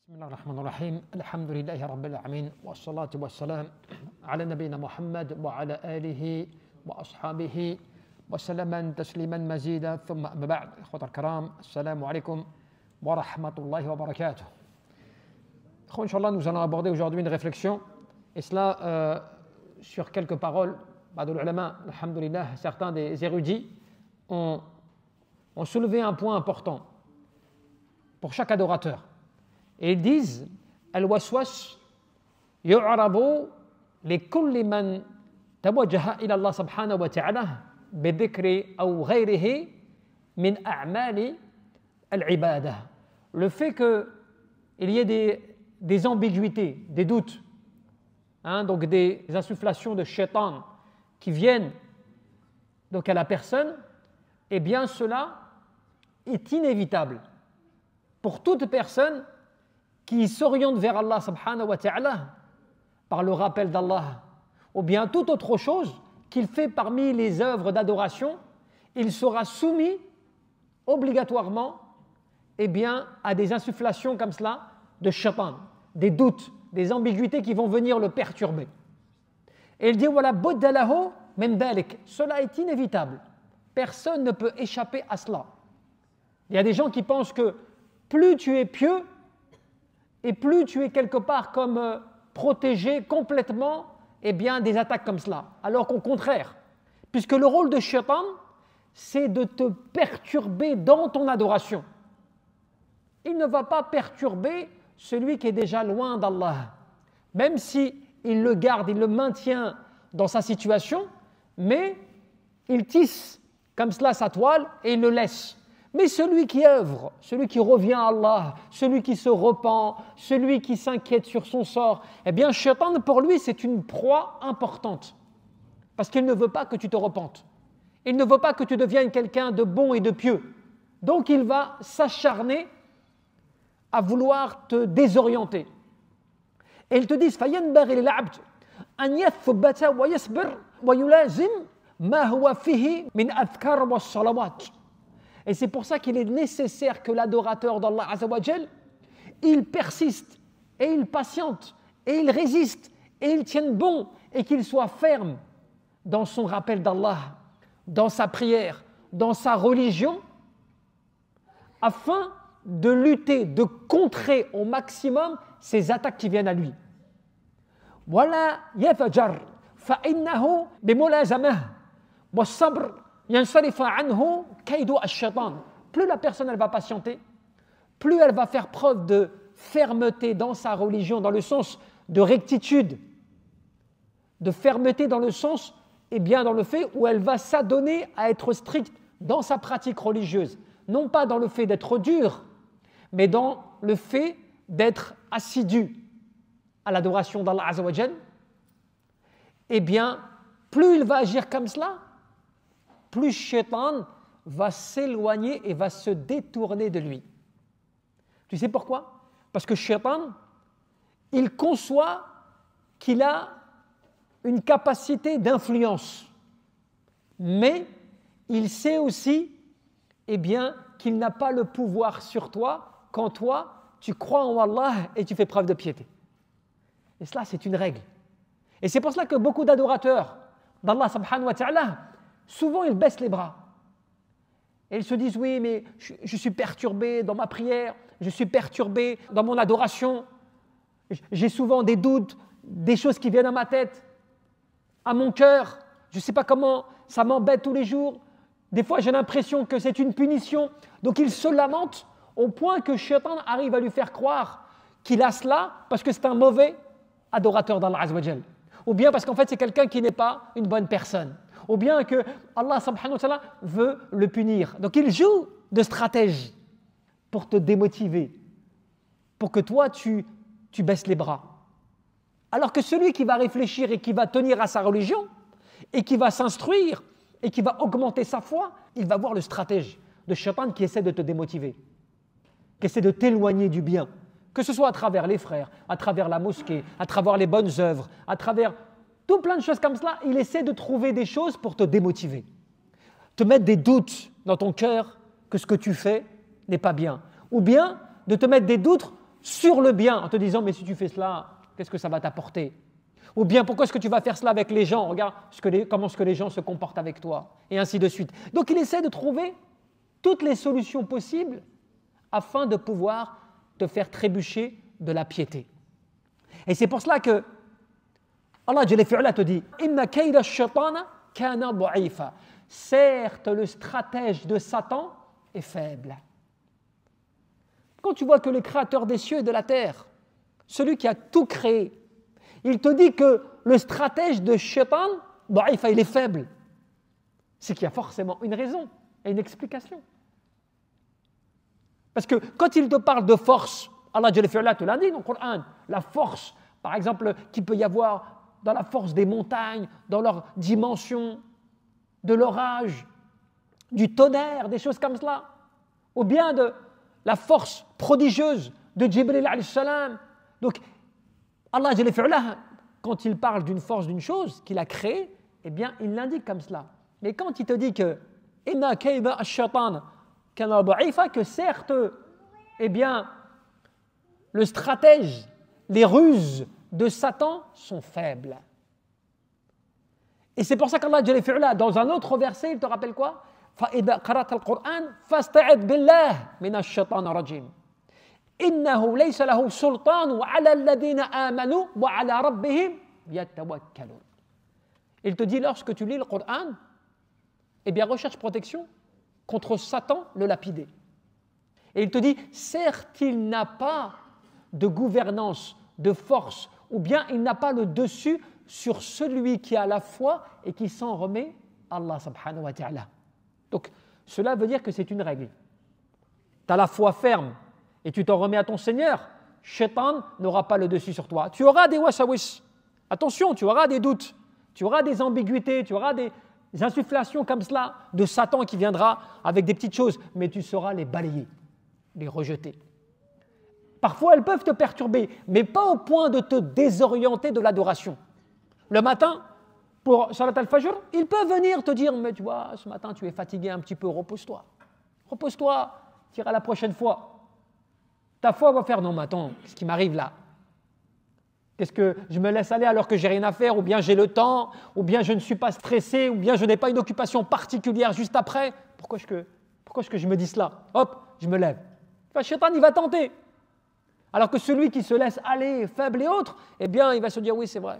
بسم الله الرحمن الرحيم الحمد لله رب العالمين والصلاة والسلام على نبينا محمد وعلى آله وأصحابه وسلم تسليما مزيدا ثم أما بعد إخوة الكرام السلام عليكم ورحمة الله وبركاته. Inch'Allah, nous allons aborder aujourd'hui une réflexion et cela sur quelques paroles de l'ulama. Alhamdulillah, certains des érudits ont soulevé un point important pour chaque adorateur. Et ils disent Al-waswas yu'rabu li kulli man tawajjaha ila Allah subhanahu wa ta'ala bidhikri aw ghayrihi min a'mali al-ibadah. Le fait qu'il y ait des ambiguïtés, des doutes, donc des insufflations de shaitan qui viennent donc à la personne, eh bien cela est inévitable pour toute personne qui s'oriente vers Allah subhanahu wa ta'ala par le rappel d'Allah ou bien toute autre chose qu'il fait parmi les œuvres d'adoration, il sera soumis obligatoirement à des insufflations comme cela de shaitan, des doutes, des ambiguïtés qui vont venir le perturber. Et il dit wala budda lahu min dhalik, cela est inévitable, personne ne peut échapper à cela. Il y a des gens qui pensent que plus tu es pieux et plus tu es quelque part comme protégé complètement des attaques comme cela. Alors qu'au contraire, puisque le rôle de shaitan, c'est de te perturber dans ton adoration. Il ne va pas perturber celui qui est déjà loin d'Allah, même si il le garde, il le maintient dans sa situation, mais il tisse comme cela sa toile et il le laisse. Mais celui qui œuvre, celui qui revient à Allah, celui qui se repent, celui qui s'inquiète sur son sort, Shaitan pour lui c'est une proie importante. Parce qu'il ne veut pas que tu te repentes. Il ne veut pas que tu deviennes quelqu'un de bon et de pieux. Donc il va s'acharner à vouloir te désorienter. Et ils te disent فَيَنْبَغِي لِلْعَبْدِ أَنْ يَثْبَتَ وَيَصْبِرْ وَيُلَازِمْ مَا هُوَ فِيهِ مِنْ أَذْكَارِ وَالصَّلَوَاتِ. Et c'est pour ça qu'il est nécessaire que l'adorateur d'Allah Azza wa Jal, il persiste, et il patiente, et il résiste, et il tienne bon, et qu'il soit ferme dans son rappel d'Allah, dans sa prière, dans sa religion, afin de lutter, de contrer au maximum ces attaques qui viennent à lui. Wala yatajar fa innahu bimulazamah wa sabr. Plus la personne elle va patienter, plus elle va faire preuve de fermeté dans sa religion, dans le sens de rectitude, de fermeté dans le sens, dans le fait où elle va s'adonner à être stricte dans sa pratique religieuse, non pas dans le fait d'être dur, mais dans le fait d'être assidu à l'adoration d'Allah Azza wa Jal. Plus il va agir comme cela, plus Shaitan va s'éloigner et va se détourner de lui. Tu sais pourquoi? Parce que Shaitan, il conçoit qu'il a une capacité d'influence, mais il sait aussi qu'il n'a pas le pouvoir sur toi quand toi, tu crois en Allah et tu fais preuve de piété. Et cela, c'est une règle. Et c'est pour cela que beaucoup d'adorateurs d'Allah subhanahu wa ta'ala, souvent, ils baissent les bras. Et ils se disent, oui, mais je suis perturbé dans ma prière, je suis perturbé dans mon adoration, j'ai souvent des doutes, des choses qui viennent à ma tête, à mon cœur, je ne sais pas comment, ça m'embête tous les jours. Des fois, j'ai l'impression que c'est une punition. Donc, il se lamente au point que Shaitan arrive à lui faire croire qu'il a cela parce que c'est un mauvais adorateur d'Allah Azza wa Jal. Ou bien parce qu'en fait, c'est quelqu'un qui n'est pas une bonne personne. Ou bien que Allah subhanahu wa ta'ala veut le punir. Donc il joue de stratégie pour te démotiver, pour que toi tu baisses les bras. Alors que celui qui va réfléchir et qui va tenir à sa religion et qui va s'instruire et qui va augmenter sa foi, il va voir le stratège de Shaitan qui essaie de te démotiver, qui essaie de t'éloigner du bien, que ce soit à travers les frères, à travers la mosquée, à travers les bonnes œuvres, à travers tout plein de choses comme cela. Il essaie de trouver des choses pour te démotiver, te mettre des doutes dans ton cœur que ce que tu fais n'est pas bien, ou bien de te mettre des doutes sur le bien en te disant mais si tu fais cela, qu'est-ce que ça va t'apporter? Ou bien pourquoi est-ce que tu vas faire cela avec les gens? Regarde comment est-ce que les gens se comportent avec toi, et ainsi de suite. Donc il essaie de trouver toutes les solutions possibles afin de pouvoir te faire trébucher de la piété. Et c'est pour cela que Allah Jalla fi'ala te dit Inna kayda ash-shaytana kana da'ifa. Certes, le stratège de Satan est faible. Quand tu vois que le créateur des cieux et de la terre, celui qui a tout créé, il te dit que le stratège de Shaitan, da'ifa, il est faible, c'est qu'il y a forcément une raison et une explication. Parce que quand il te parle de force, Allah Jalla fi'ala te l'indique dans le Coran, la force, par exemple, qu'il peut y avoir dans la force des montagnes, dans leur dimension, de l'orage, du tonnerre, des choses comme cela, ou bien de la force prodigieuse de Jibril alayhi salam. Donc, Allah Jalla fi'ala, quand il parle d'une force d'une chose qu'il a créée, eh bien, il l'indique comme cela. Mais quand il te dit que Inna kayda ash-shaytan kana da'ifa, que certes, eh bien, le stratège, les ruses de Satan sont faibles. Et c'est pour ça qu'Allah Jalla fi'ala, dans un autre verset, il te rappelle quoi? فَإِذَا قَرَأْتَ الْقُرْآنَ فَاسْتَعِذْ بِاللَّهِ مِنَ الشَّيْطَانِ الرَّجِيمِ إِنَّهُ لَيْسَ لَهُ سُلْطَانٌ عَلَى الَّذِينَ آمَنُوا وَعَلَى رَبِّهِمْ يَتَوَكَّلُونَ. Il te dit, lorsque tu lis le Coran, eh bien, recherche protection contre Satan, le lapidé. Et il te dit, certes, il n'a pas de gouvernance, de force, ou bien il n'a pas le dessus sur celui qui a la foi et qui s'en remet à Allah subhanahu wa ta'ala. Donc, cela veut dire que c'est une règle. Tu as la foi ferme et tu t'en remets à ton Seigneur, Shaitan n'aura pas le dessus sur toi. Tu auras des wasawis, attention, tu auras des doutes, tu auras des ambiguïtés, tu auras des insufflations comme cela de Satan qui viendra avec des petites choses, mais tu sauras les balayer, les rejeter. Parfois, elles peuvent te perturber, mais pas au point de te désorienter de l'adoration. Le matin, pour Salat al-Fajr, il peut venir te dire, mais tu vois, ce matin tu es fatigué un petit peu, repose-toi. Repose-toi, tu iras la prochaine fois. Ta foi va faire, non mais attends, qu'est-ce qui m'arrive là? Qu'est-ce que je me laisse aller alors que j'ai rien à faire, ou bien j'ai le temps, ou bien je ne suis pas stressé, ou bien je n'ai pas une occupation particulière juste après. Pourquoi est-ce que je me dis cela? Hop, je me lève. Enfin, Shaitan, il va tenter. Alors que celui qui se laisse aller, faible et autre, eh bien, il va se dire, oui, c'est vrai.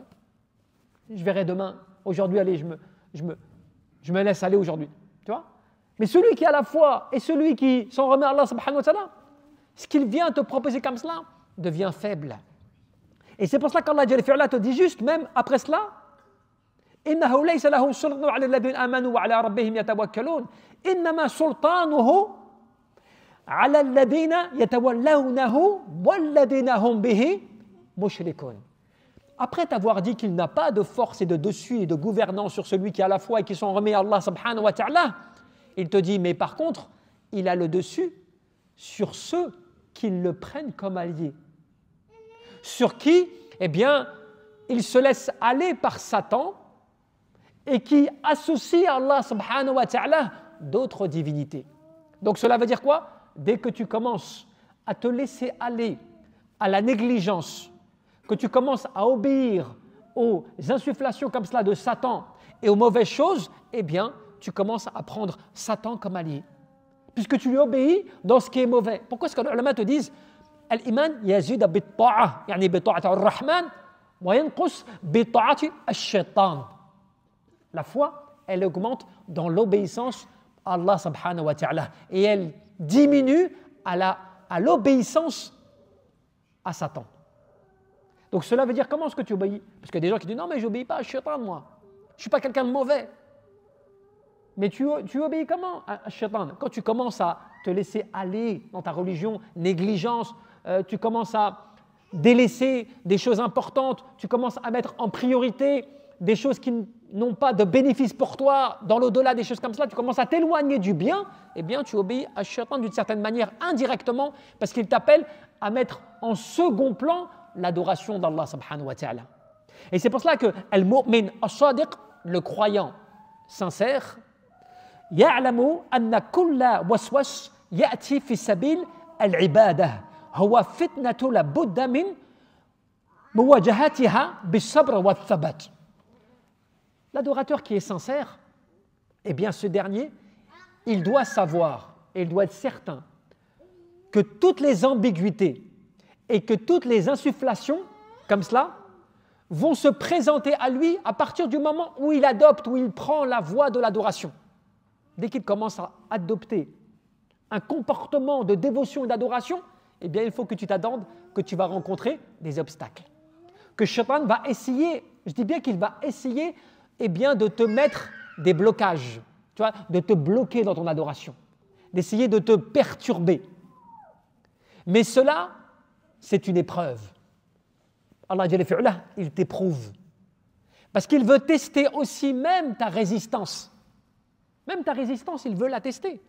Je verrai demain. Aujourd'hui, allez, je me laisse aller aujourd'hui. Tu vois? Mais celui qui a la foi et celui qui s'en remet à Allah subhanahu wa ta'ala, ce qu'il vient te proposer comme cela devient faible. Et c'est pour cela qu'Allah Jalla fi'ala te dit juste, même après cela, إِنَّهُ لَيْسَ لَهُ سُلْطَانٌ عَلَى الَّذِينَ آمَنُوا وَعَلَى رَبِّهِمْ يَتَوَكَّلُونَ إِنَّمَا سُلْطَانُهُ عَلَى الَّذِينَ يَتَوَلَّوْنَهُ وَالَّذِينَ هُمْ بِهِ مُشْرِكُونَ. Après t'avoir dit qu'il n'a pas de force et de dessus et de gouvernance sur celui qui a la foi et qui s'en remet à Allah subhanahu wa ta'ala, il te dit, mais par contre, il a le dessus sur ceux qui le prennent comme allié. Sur qui, eh bien, il se laisse aller par Satan et qui associe à Allah subhanahu wa ta'ala d'autres divinités. Donc cela veut dire quoi? Dès que tu commences à te laisser aller à la négligence, que tu commences à obéir aux insufflations comme cela de Satan et aux mauvaises choses, eh bien, tu commences à prendre Satan comme allié. Puisque tu lui obéis dans ce qui est mauvais. Pourquoi est-ce que les ulama te disent Al-iman yazid bit-ta'a, yani bi-ta'ati ar-Rahman, wa yanqus bi-ta'ati ash-shaytan. La foi, elle augmente dans l'obéissance à Allah subhanahu wa ta'ala. Et elle diminue à l'obéissance à Satan. Donc cela veut dire comment est-ce que tu obéis? Parce qu'il y a des gens qui disent non mais je n'obéis pas à Shaitan moi, je ne suis pas quelqu'un de mauvais. Mais tu obéis comment à Shaitan? Quand tu commences à te laisser aller dans ta religion, négligence, tu commences à délaisser des choses importantes, tu commences à mettre en priorité des choses qui n'ont pas de bénéfice pour toi, dans l'au-delà des choses comme cela, tu commences à t'éloigner du bien, eh bien tu obéis à Shaitan d'une certaine manière indirectement parce qu'il t'appelle à mettre en second plan l'adoration d'Allah subhanahu wa ta'ala. Et c'est pour cela que al-mu'min as-sadiq, le croyant sincère, ya'lamu anna kulla waswas ya'ti fi sabil al-ibadah هو فتنة لابد من مواجهتها بالصبر والثبات. L'adorateur qui est sincère, eh bien ce dernier, il doit savoir, et il doit être certain que toutes les ambiguïtés et que toutes les insufflations, comme cela, vont se présenter à lui à partir du moment où il adopte, où il prend la voie de l'adoration. Dès qu'il commence à adopter un comportement de dévotion et d'adoration, eh bien il faut que tu t'attendes que tu vas rencontrer des obstacles. Que Shaitan va essayer, je dis bien qu'il va essayer eh bien, de te mettre des blocages, tu vois, de te bloquer dans ton adoration, d'essayer de te perturber. Mais cela, c'est une épreuve. Allah Jalla fi'ala, il t'éprouve. Parce qu'il veut tester aussi même ta résistance. Même ta résistance, il veut la tester.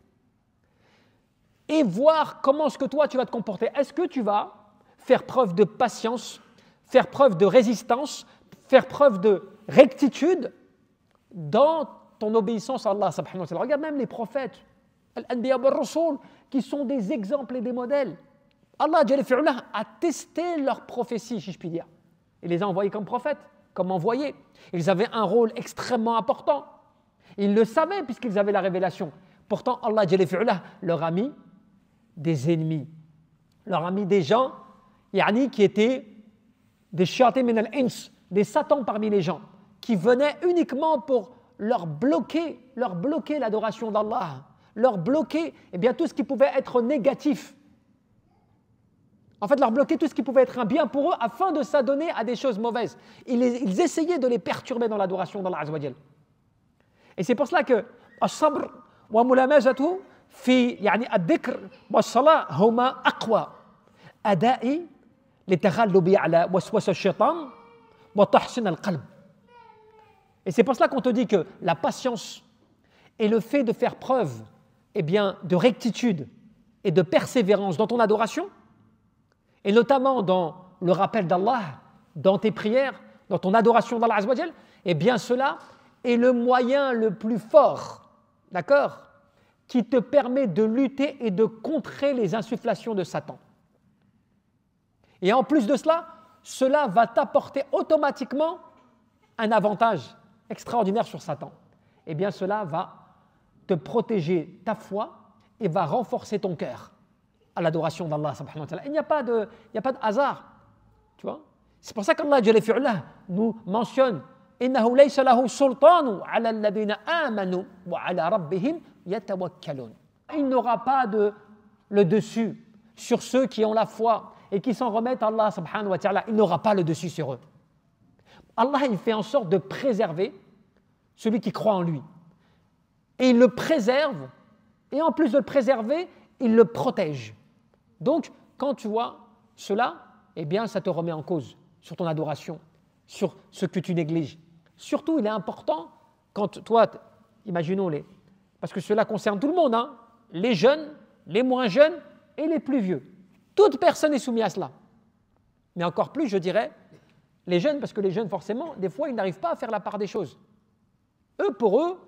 Et voir comment est-ce que toi, tu vas te comporter. Est-ce que tu vas faire preuve de patience, faire preuve de résistance, faire preuve de rectitude dans ton obéissance à Allah subhanahu wa ta'ala. Regarde même les prophètes, al-anbiya wal-rusul, qui sont des exemples et des modèles. Allah Jalla fi'ala a testé leur prophétie, si je puis dire. Il les a envoyés comme prophètes, comme envoyés. Ils avaient un rôle extrêmement important. Ils le savaient puisqu'ils avaient la révélation. Pourtant, Allah Jalla fi'ala leur a mis des ennemis, leur a mis des gens qui étaient des shayatin min al-ins, des satans parmi les gens, qui venaient uniquement pour leur bloquer l'adoration d'Allah, leur bloquer eh bien, tout ce qui pouvait être négatif. En fait, leur bloquer tout ce qui pouvait être un bien pour eux afin de s'adonner à des choses mauvaises. Ils essayaient de les perturber dans l'adoration d'Allah Azza wa Jal. Et c'est pour cela que as-sabr wa mulamazatuhu fi ad-dhikr was-salah huma aqwa ada'i litaghallubi ala waswas ash-shaytan wa tahsin al-qalb. Et c'est pour cela qu'on te dit que la patience et le fait de faire preuve eh bien, de rectitude et de persévérance dans ton adoration, et notamment dans le rappel d'Allah, dans tes prières, dans ton adoration d'Allah Azza wa Jal, eh bien cela est le moyen le plus fort, d'accord, qui te permet de lutter et de contrer les insufflations de Satan. Et en plus de cela, cela va t'apporter automatiquement un avantage extraordinaire sur Satan. Eh bien cela va te protéger ta foi et va renforcer ton cœur à l'adoration d'Allah subhanahu wa ta'ala. Il n'y a pas de hasard, tu vois. C'est pour ça qu'Allah Jalla fi'ala nous mentionne innahu laysa lahu sultanu 'ala alladhina amanu wa 'ala rabbihim yatawakkalun. Il n'aura pas le dessus sur ceux qui ont la foi et qui s'en remettent à Allah subhanahu wa ta'ala. Il n'aura pas le dessus sur eux. Allah, il fait en sorte de préserver celui qui croit en lui. Et il le préserve, et en plus de le préserver, il le protège. Donc, quand tu vois cela, eh bien, ça te remet en cause sur ton adoration, sur ce que tu négliges. Surtout, il est important, quand toi, imaginons-les, parce que cela concerne tout le monde, hein, les jeunes, les moins jeunes et les plus vieux. Toute personne est soumise à cela. Mais encore plus, je dirais, les jeunes, parce que les jeunes, forcément, des fois, ils n'arrivent pas à faire la part des choses. Pour eux,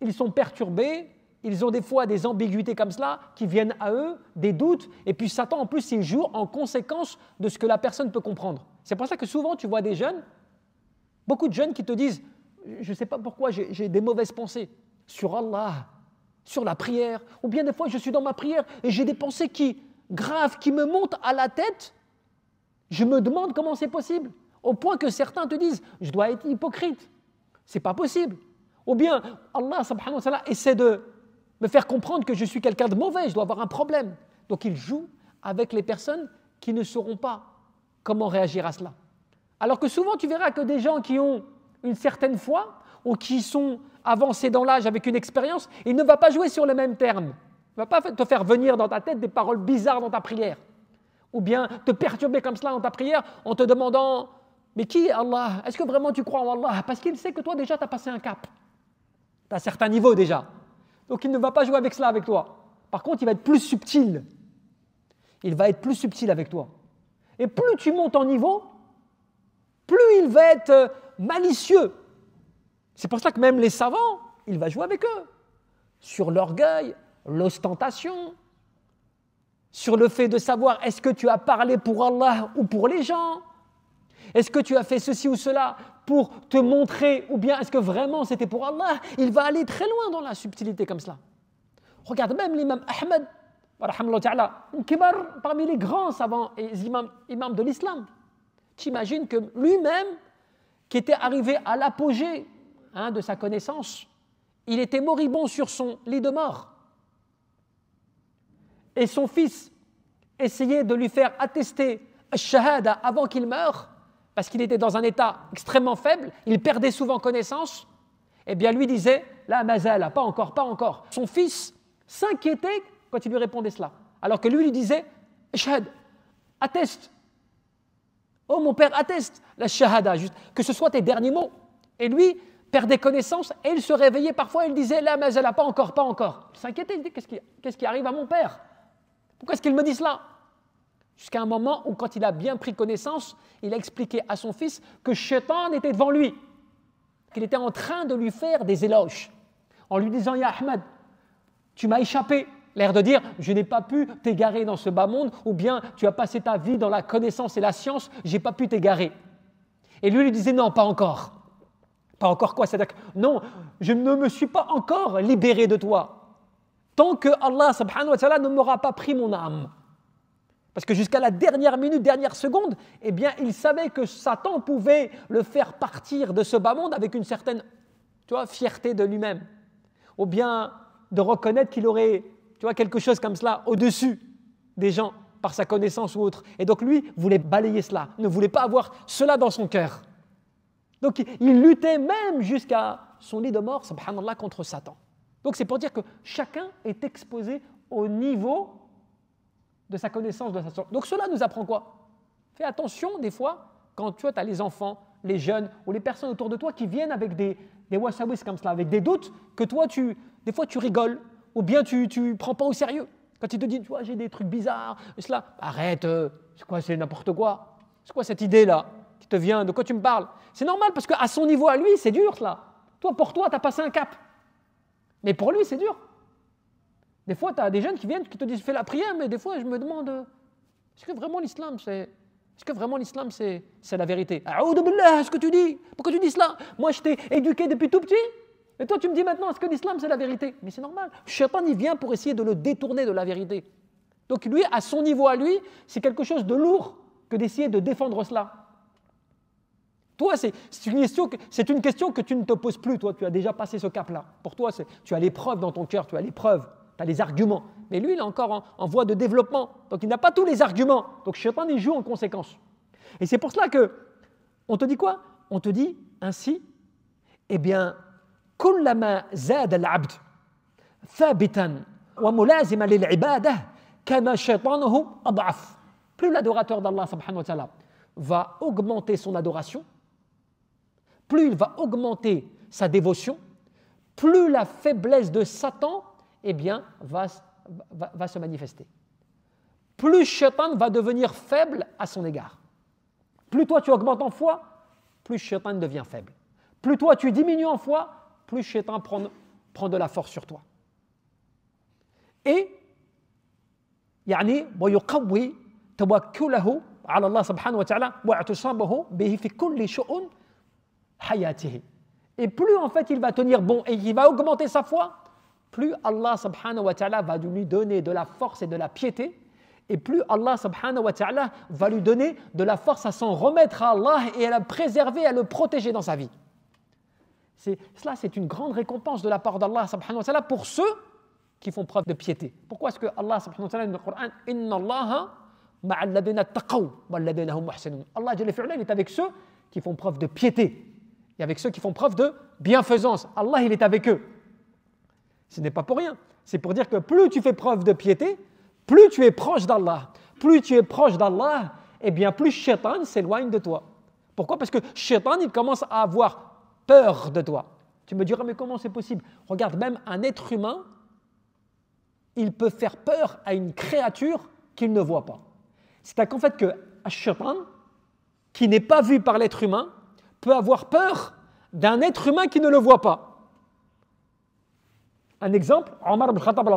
ils sont perturbés, ils ont des fois des ambiguïtés comme cela qui viennent à eux, des doutes, et puis Satan, en plus, il joue en conséquence de ce que la personne peut comprendre. C'est pour ça que souvent, tu vois des jeunes, beaucoup de jeunes qui te disent « je ne sais pas pourquoi, j'ai des mauvaises pensées sur Allah, sur la prière, ou bien des fois, je suis dans ma prière et j'ai des pensées graves qui me montent à la tête, je me demande comment c'est possible, au point que certains te disent « je dois être hypocrite, c'est pas possible ». Ou bien Allah subhanahu wa ta'ala essaie de me faire comprendre que je suis quelqu'un de mauvais, je dois avoir un problème. Donc il joue avec les personnes qui ne sauront pas comment réagir à cela. Alors que souvent tu verras que des gens qui ont une certaine foi ou qui sont avancés dans l'âge avec une expérience, il ne va pas jouer sur les mêmes termes. Il ne va pas te faire venir dans ta tête des paroles bizarres dans ta prière. Ou bien te perturber comme cela dans ta prière en te demandant « mais qui est Allah ? Est-ce que vraiment tu crois en Allah ?» Parce qu'il sait que toi déjà tu as passé un cap. Tu as un certain niveau déjà. Donc il ne va pas jouer avec cela avec toi. Par contre, il va être plus subtil. Il va être plus subtil avec toi. Et plus tu montes en niveau, plus il va être malicieux. C'est pour ça que même les savants, il va jouer avec eux. Sur l'orgueil, l'ostentation, sur le fait de savoir est-ce que tu as parlé pour Allah ou pour les gens? Est-ce que tu as fait ceci ou cela pour te montrer ou bien est-ce que vraiment c'était pour Allah? Il va aller très loin dans la subtilité comme cela. Regarde même l'imam Ahmed, parmi les grands savants et imams de l'islam. Tu imagines que lui-même, qui était arrivé à l'apogée de sa connaissance, il était moribond sur son lit de mort. Et son fils essayait de lui faire attester al-shahada avant qu'il meure, parce qu'il était dans un état extrêmement faible, il perdait souvent connaissance, et bien lui disait « La mazala, pas encore, pas encore ». Son fils s'inquiétait quand il lui répondait cela, alors que lui disait « Shahad, atteste ». Oh mon père, atteste la shahada, juste, que ce soit tes derniers mots. Et lui perdait connaissance et il se réveillait parfois, il disait « La mazala, pas encore, pas encore ». Il s'inquiétait, il disait « Qu'est-ce qui arrive à mon père? Pourquoi est-ce qu'il me dit cela ?» Jusqu'à un moment où, quand il a bien pris connaissance, il a expliqué à son fils que Shaitan était devant lui, qu'il était en train de lui faire des éloges, en lui disant « Ya Ahmed, tu m'as échappé ». L'air de dire « Je n'ai pas pu t'égarer dans ce bas monde » ou bien « Tu as passé ta vie dans la connaissance et la science, j'ai pas pu t'égarer ». Et lui disait « Non, pas encore ». Pas encore quoi? C'est-à-dire que non, je ne me suis pas encore libéré de toi. Tant que Allah subhanahu wa ta'ala ne m'aura pas pris mon âme. Parce que jusqu'à la dernière minute, dernière seconde, eh bien, il savait que Satan pouvait le faire partir de ce bas monde avec une certaine, fierté de lui-même. Ou bien de reconnaître qu'il aurait, quelque chose comme cela au-dessus des gens par sa connaissance ou autre. Et donc lui voulait balayer cela, ne voulait pas avoir cela dans son cœur. Donc il luttait même jusqu'à son lit de mort, subhanallah, contre Satan. Donc c'est pour dire que chacun est exposé au niveau de sa connaissance de sa sorte. Donc cela nous apprend quoi? Fais attention des fois quand tu as les enfants, les jeunes ou les personnes autour de toi qui viennent avec des wasawis comme cela, avec des doutes que toi des fois tu rigoles ou bien tu prends pas au sérieux. Quand il te dit j'ai des trucs bizarres, cela, arrête, c'est quoi, c'est n'importe quoi? C'est quoi cette idée là qui te vient? De quoi tu me parles? C'est normal parce qu'à son niveau à lui c'est dur cela. Pour toi tu as passé un cap. Mais pour lui c'est dur. Des fois, tu as des jeunes qui viennent, qui te disent « fais la prière », mais des fois, je me demande « est-ce que vraiment l'islam, c'est la vérité ?» « Aoudou billah, est-ce que tu dis? Pourquoi tu dis cela? Moi, je t'ai éduqué depuis tout petit, et toi, tu me dis maintenant « est-ce que l'islam, c'est la vérité ?» Mais c'est normal. Shaitan, il vient pour essayer de le détourner de la vérité. Donc lui, à son niveau à lui, c'est quelque chose de lourd que d'essayer de défendre cela. Toi, c'est une question que tu ne te poses plus. Toi, tu as déjà passé ce cap-là. Pour toi, tu as l'épreuve dans ton cœur, tu as l'épreuve. Tu as les arguments. Mais lui, il est encore en voie de développement. Donc, il n'a pas tous les arguments. Donc, Shaitan, il joue en conséquence. Et c'est pour cela on te dit quoi? On te dit ainsi, eh bien, كلما زاد العبد ثابتا وملازما للعبادة كان شيطانه أضعف. Plus l'adorateur d'Allah subhanahu wa ta'ala va augmenter son adoration, plus il va augmenter sa dévotion, plus la faiblesse de Satan va se manifester. Plus Shaitan va devenir faible à son égard. Plus toi tu augmentes en foi, plus Shaitan devient faible. Plus toi tu diminues en foi, plus Shaitan prend de la force sur toi. Et ويقوي توكله على الله سبحانه وتعالى واعتصامه به في كل شؤون حياته. Et plus en fait il va tenir bon et il va augmenter sa foi, plus Allah subhanahu wa ta'ala va lui donner de la force et de la piété, et plus Allah subhanahu wa ta'ala va lui donner de la force à s'en remettre à Allah et à le préserver, à le protéger dans sa vie. Cela, c'est une grande récompense de la part d'Allah subhanahu wa ta'ala pour ceux qui font preuve de piété. Pourquoi est-ce que Allah subhanahu wa ta'ala dans le Coran « Inna Allaha ma'al ladina taqaw wal ladina hum muhsinun » Allah il est avec ceux qui font preuve de piété et avec ceux qui font preuve de bienfaisance. Allah, il est avec eux. Ce n'est pas pour rien. C'est pour dire que plus tu fais preuve de piété, plus tu es proche d'Allah. Plus tu es proche d'Allah, eh bien plus Shaitan s'éloigne de toi. Pourquoi? Parce que Shaitan, il commence à avoir peur de toi. Tu me diras, mais comment c'est possible? Regarde, même un être humain, il peut faire peur à une créature qu'il ne voit pas. C'est-à-dire qu'en fait, que Shaitan, qui n'est pas vu par l'être humain, peut avoir peur d'un être humain qui ne le voit pas. Un exemple, Omar ibn Khattab,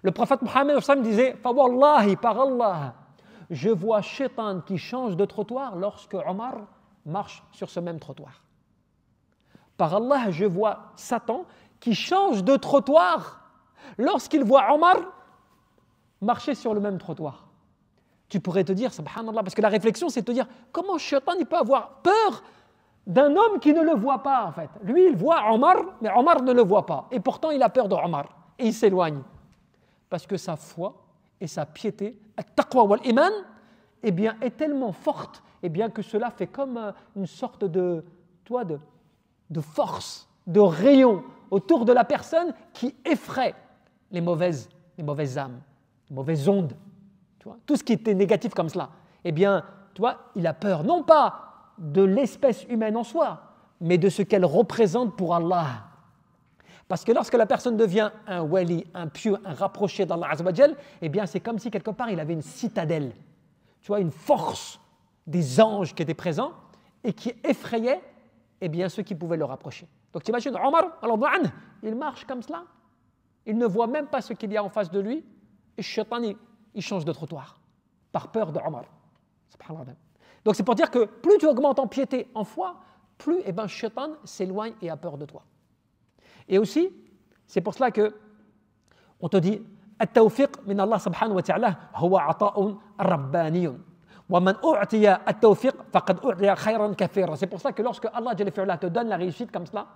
Le prophète Mohammed disait « Fawallahi, par Allah, je vois Shaitan qui change de trottoir lorsque Omar marche sur ce même trottoir. Par Allah, je vois Satan qui change de trottoir lorsqu'il voit Omar marcher sur le même trottoir. » Tu pourrais te dire, subhanallah, parce que la réflexion, c'est de te dire comment Shaitan il peut avoir peur d'un homme qui ne le voit pas, en fait. Lui, il voit Omar, mais Omar ne le voit pas. Et pourtant, il a peur de Omar. Et il s'éloigne. Parce que sa foi et sa piété, at-taqwa wal-iman, eh bien, est tellement forte, eh bien, que cela fait comme une sorte de force, de rayon autour de la personne qui effraie les mauvaises âmes, les mauvaises ondes. Tu vois, tout ce qui était négatif comme cela, eh bien, tu vois, il a peur, non pas de l'espèce humaine en soi, mais de ce qu'elle représente pour Allah. Parce que lorsque la personne devient un wali, un pieux, un rapproché d'Allah Azza wa Jal, eh bien, c'est comme si quelque part il avait une citadelle, tu vois, une force des anges qui étaient présents et qui effrayaient, eh bien, ceux qui pouvaient le rapprocher. Donc, tu imagines, Omar, il marche comme cela, il ne voit même pas ce qu'il y a en face de lui, et Shaitan, il change de trottoir, par peur de Omar. Subhanallah. Donc c'est pour dire que plus tu augmentes en piété, en foi, plus Shaitan s'éloigne et a peur de toi. Et aussi, c'est pour cela que on te dit التوفيق من الله سبحانه وتعالى هو عطاء رباني ومن أعطي التوفيق فقد أعطي خيرا كثيرا. C'est pour ça que lorsque Allah te donne la réussite comme cela,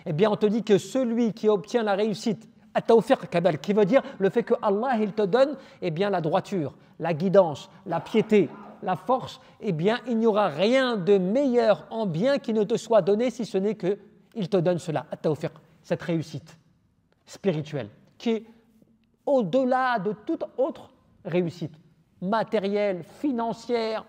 eh bien on te dit que celui qui obtient la réussite, التوفيق كذلك, qui veut dire le fait que Allah il te donne eh bien la droiture, la guidance, la piété, la force, eh bien il n'y aura rien de meilleur en bien qui ne te soit donné si ce n'est qu'il te donne cela, التوفيق, cette réussite spirituelle qui est au-delà de toute autre réussite, matérielle, financière,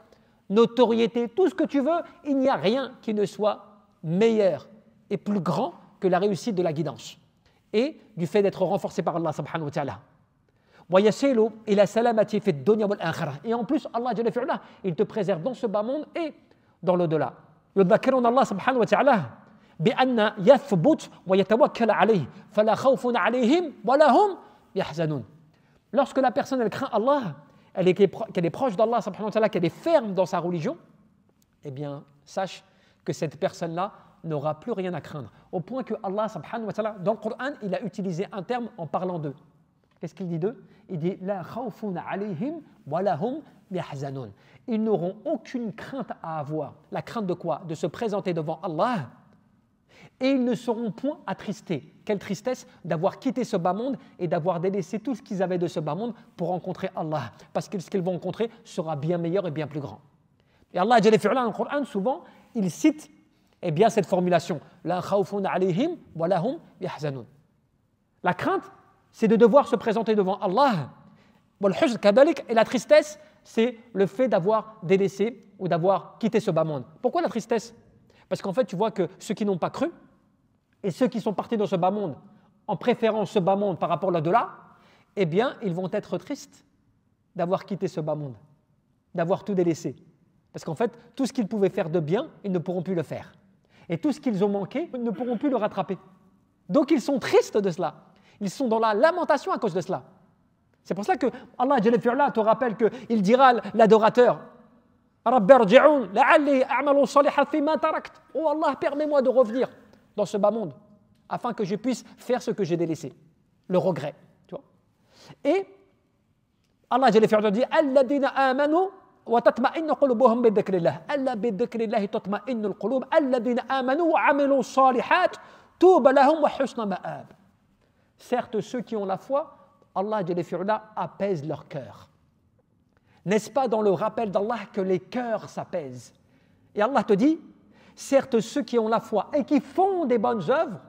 notoriété, tout ce que tu veux, il n'y a rien qui ne soit meilleur et plus grand que la réussite de la guidance et du fait d'être renforcé par Allah subhanahu wa ta'ala. Et en plus, Allah il te préserve dans ce bas monde et dans l'au-delà. Allah subhanahu wa ta'ala بأن يثبت ويتوكل عليه فلا خوف عليهم ولا هم يحزنون. Lorsque la personne elle craint Allah, qu'elle est proche d'Allah subhanahu wa ta'ala, qu'elle est ferme dans sa religion, eh bien sache que cette personne-là n'aura plus rien à craindre. Au point que Allah subhanahu wa ta'ala, dans le Coran, il a utilisé un terme en parlant d'eux. Qu'est-ce qu'il dit d'eux? Il dit la khawfun alayhim wa lahum yahzanun. Ils n'auront aucune crainte à avoir. La crainte de quoi? De se présenter devant Allah. Et ils ne seront point attristés. Quelle tristesse d'avoir quitté ce bas monde et d'avoir délaissé tout ce qu'ils avaient de ce bas monde pour rencontrer Allah. Parce que ce qu'ils vont rencontrer sera bien meilleur et bien plus grand. Et Allah, dans le Coran, souvent, il cite eh bien, cette formulation. La khawfun alayhim wa lahum yahzanun. La crainte, c'est de devoir se présenter devant Allah. Et la tristesse, c'est le fait d'avoir délaissé ou d'avoir quitté ce bas monde. Pourquoi la tristesse? Parce qu'en fait, tu vois que ceux qui n'ont pas cru et ceux qui sont partis dans ce bas monde en préférant ce bas monde par rapport à l'au-delà, eh bien, ils vont être tristes d'avoir quitté ce bas monde, d'avoir tout délaissé. Parce qu'en fait, tout ce qu'ils pouvaient faire de bien, ils ne pourront plus le faire. Et tout ce qu'ils ont manqué, ils ne pourront plus le rattraper. Donc, ils sont tristes de cela. Ils sont dans la lamentation à cause de cela. C'est pour ça que Allah te rappelle qu'il dira à l'adorateur, Rabbi irji'un la'alli a'malu salihan fima tarakt. Oh Allah, permets-moi de revenir dans ce bas monde afin que je puisse faire ce que j'ai délaissé. Le regret. Tu vois. Et Allah dit alladhina amanu wa tatma'innu qulubuhum bi dhikrillah. Alla bi dhikrillah tatma'innu al-qulub. Alladhina amanu wa 'amilu salihat tuba lahum wa husna ma'ab. Certes, ceux qui ont la foi, Allah apaise leur cœur. N'est-ce pas dans le rappel d'Allah que les cœurs s'apaisent? Et Allah te dit, certes ceux qui ont la foi et qui font des bonnes œuvres,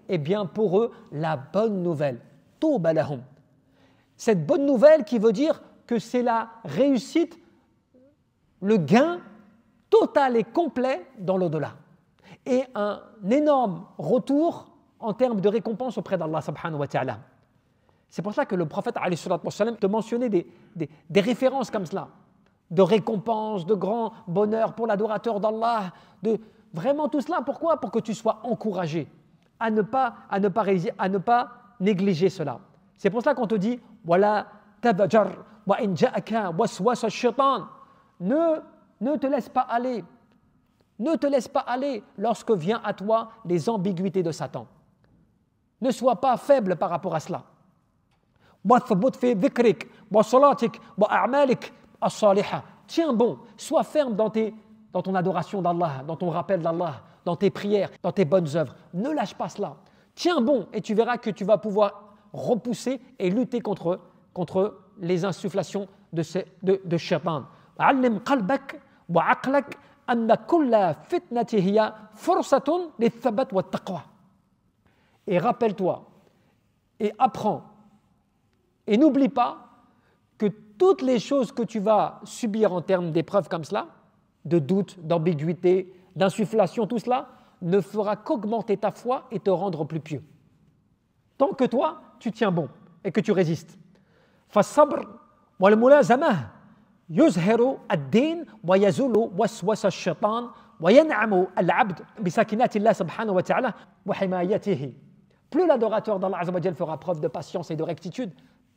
eh bien pour eux, la bonne nouvelle, Touba lahum. Cette bonne nouvelle qui veut dire que c'est la réussite, le gain total et complet dans l'au-delà. Et un énorme retour en termes de récompense auprès d'Allah subhanahu wa ta'ala. C'est pour ça que le prophète te mentionnait des références comme cela, de récompense, de grand bonheur pour l'adorateur d'Allah, de vraiment tout cela. Pourquoi? Pour que tu sois encouragé à ne pas négliger cela. C'est pour cela qu'on te dit voilà tabajar wa in ja'aka waswasa shaitan. Ne te laisse pas aller. Ne te laisse pas aller lorsque vient à toi les ambiguïtés de Satan. Ne sois pas faible par rapport à cela. Tiens bon, sois ferme dans ton adoration d'Allah, dans ton rappel d'Allah, dans tes prières, dans tes bonnes œuvres. Ne lâche pas cela. Tiens bon et tu verras que tu vas pouvoir repousser et lutter contre les insufflations de Shaitan. علم قلبك وعقلك أن كل فتنة هي فرصة للثبات والتقوى. Et rappelle-toi et apprends et n'oublie pas que toutes les choses que tu vas subir en termes d'épreuves comme cela, de doute, d'ambiguïté, d'insufflation, tout cela ne fera qu'augmenter ta foi et te rendre plus pieux. Tant que toi, tu tiens bon et que tu résistes. فالصبر والملازمة يزهر الدين ويزول وسوس الشيطان وينعم العبد بسكينات الله سبحانه وتعالى وحمايته. Plus l'adorateur d'Allah Azza wa Jal fera preuve de patience et de rectitude,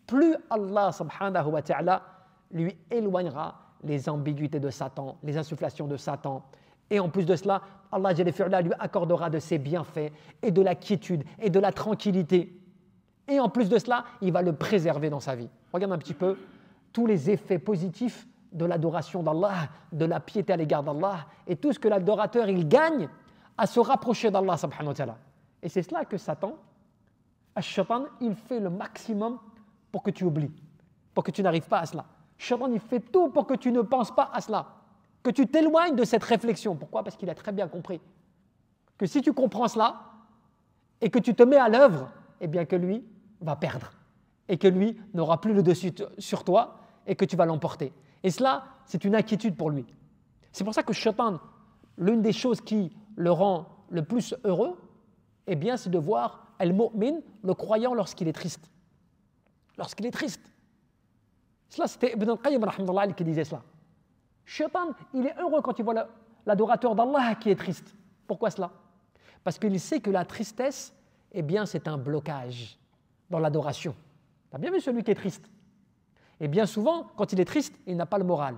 plus Allah subhanahu wa ta'ala lui éloignera les ambiguïtés de Satan, les insufflations de Satan. Et en plus de cela, Allah Jalla fi'ala lui accordera de ses bienfaits et de la quiétude et de la tranquillité. Et en plus de cela, il va le préserver dans sa vie. Regarde un petit peu tous les effets positifs de l'adoration d'Allah, de la piété à l'égard d'Allah et tout ce que l'adorateur il gagne à se rapprocher d'Allah subhanahu wa ta'ala. Et c'est cela que Satan, Ash-Shaitan, il fait le maximum pour que tu oublies, pour que tu n'arrives pas à cela. Shaitan, il fait tout pour que tu ne penses pas à cela, que tu t'éloignes de cette réflexion. Pourquoi ? Parce qu'il a très bien compris que si tu comprends cela et que tu te mets à l'œuvre, eh bien que lui va perdre et que lui n'aura plus le dessus sur toi et que tu vas l'emporter. Et cela, c'est une inquiétude pour lui. C'est pour ça que Shaitan, l'une des choses qui le rend le plus heureux, eh bien, c'est de voir al-mu'min, le croyant, lorsqu'il est triste. Lorsqu'il est triste. Cela, c'était Ibn al-Qayyim rahimahullah qui disait cela. Shaitan, il est heureux quand il voit l'adorateur d'Allah qui est triste. Pourquoi cela ? Parce qu'il sait que la tristesse, eh bien, c'est un blocage dans l'adoration. Tu as bien vu celui qui est triste ? Et bien souvent, quand il est triste, il n'a pas le moral.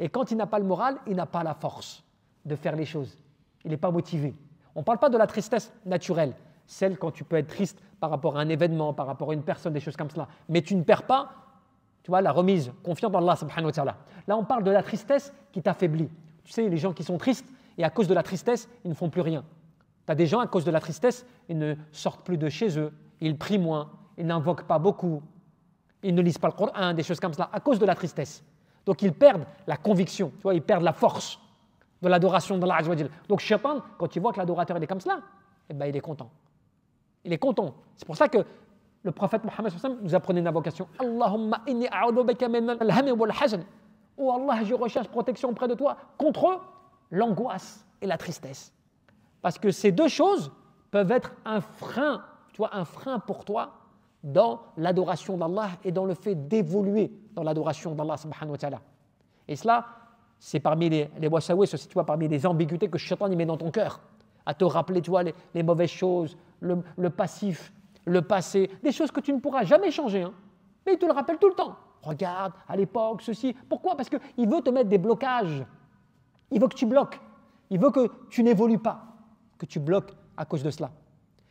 Et quand il n'a pas le moral, il n'a pas la force de faire les choses. Il n'est pas motivé. On ne parle pas de la tristesse naturelle, celle quand tu peux être triste par rapport à un événement, par rapport à une personne, des choses comme cela. Mais tu ne perds pas, tu vois, la remise, confiant en Allah subhanahu wa ta'ala. Là, on parle de la tristesse qui t'affaiblit. Tu sais, les gens qui sont tristes, et à cause de la tristesse, ils ne font plus rien. Tu as des gens, à cause de la tristesse, ils ne sortent plus de chez eux, ils prient moins, ils n'invoquent pas beaucoup, ils ne lisent pas le Coran, des choses comme cela, à cause de la tristesse. Donc, ils perdent la conviction, tu vois, ils perdent la force de l'adoration d'Allah Azza wa Jal. Donc Shaitan, quand il voit que l'adorateur il est comme cela, eh ben, il est content. Il est content. C'est pour ça que le prophète Mohammed nous apprenait une invocation. Allahumma inni a'udhu bika min al-hammi wal hazan. Oh Allah, je recherche protection auprès de toi contre l'angoisse et la tristesse. Parce que ces deux choses peuvent être un frein, tu vois, un frein pour toi dans l'adoration d'Allah et dans le fait d'évoluer dans l'adoration d'Allah subhanahu wa ta'ala. Et cela, c'est parmi les wasawis aussi, tu vois, parmi les ambiguïtés que Shaitan y met dans ton cœur, à te rappeler, tu vois, les mauvaises choses, le passif, le passé, des choses que tu ne pourras jamais changer, hein. Mais il te le rappelle tout le temps. Regarde, à l'époque, ceci. Pourquoi ? Parce qu'il veut te mettre des blocages. Il veut que tu bloques. Il veut que tu n'évolues pas, que tu bloques à cause de cela.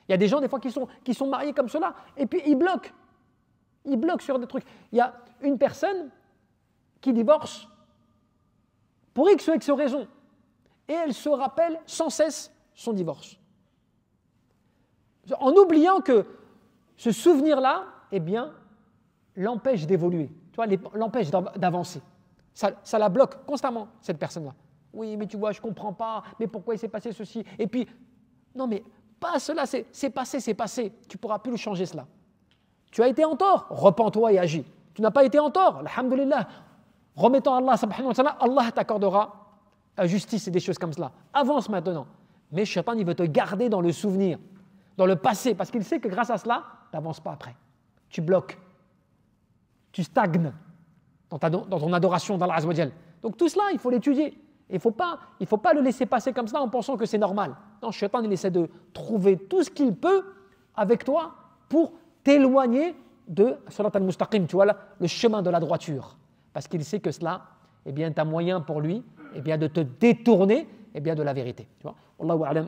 Il y a des gens, des fois, qui sont mariés comme cela, et puis ils bloquent. Ils bloquent sur des trucs. Il y a une personne qui divorce pour X ou X raison. Et elle se rappelle sans cesse son divorce. En oubliant que ce souvenir-là, eh bien, l'empêche d'évoluer, tu vois, l'empêche d'avancer. Ça la bloque constamment, cette personne-là. Oui, mais tu vois, je ne comprends pas, mais pourquoi il s'est passé ceci ? Et puis, non, mais pas cela, c'est passé. Tu ne pourras plus le changer, cela. Tu as été en tort, repens-toi et agis. Tu n'as pas été en tort, alhamdoulilah. Remettant Allah subhanahu wa ta'ala, Allah t'accordera la justice et des choses comme cela. Avance maintenant. Mais Shaitan, il veut te garder dans le souvenir, dans le passé, parce qu'il sait que grâce à cela, tu n'avances pas après. Tu bloques. Tu stagnes dans ton adoration d'Allah Azza wa Jal. Donc tout cela, il faut l'étudier. Il ne faut pas le laisser passer comme cela en pensant que c'est normal. Non, Shaitan, il essaie de trouver tout ce qu'il peut avec toi pour t'éloigner de Surat al-Mustaqim, tu vois, là, le chemin de la droiture. Parce qu'il sait que cela est un moyen pour lui de te détourner de la vérité. Tu vois. Wallahu a'lam.